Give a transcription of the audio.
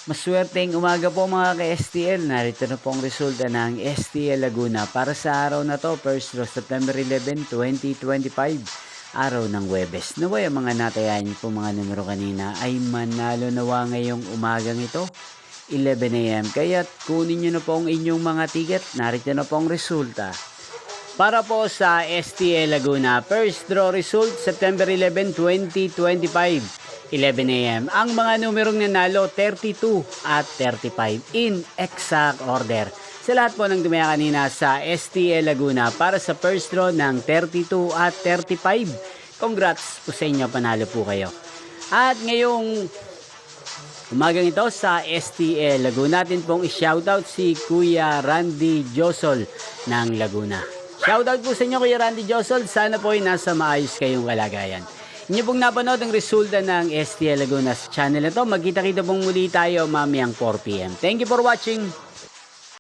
Maswerteng umaga po mga ka-STL. Narito na po ang resulta ng STL Laguna para sa araw na to, 1st of September 11, 2025. Araw ng Huwebes. Naway ang mga natayan po mga numero kanina ay manalo nawa ngayong umagang ito, 11 AM. Kaya't kunin nyo na po ang inyong mga ticket. Narito na po ang resulta. Para po sa STL Laguna, first draw result, September 11, 2025. 11 AM. Ang mga numerong nanalo, 32 at 35 in exact order. Sa lahat po ng dumaya kanina sa STL Laguna para sa first draw ng 32 at 35. Congrats po sa inyo, panalo po kayo. At ngayong umagang ito sa STL Laguna, natin pong i-shoutout si Kuya Randy Josol ng Laguna. Shoutout po sa inyo Kuya Randy Josol, sana po ay nasa maayos kayong kalagayan. Inyo pong napanood ang resulta ng STL Laguna sa channel na to. Magkita-kita pong muli tayo mamayang 4 PM. Thank you for watching.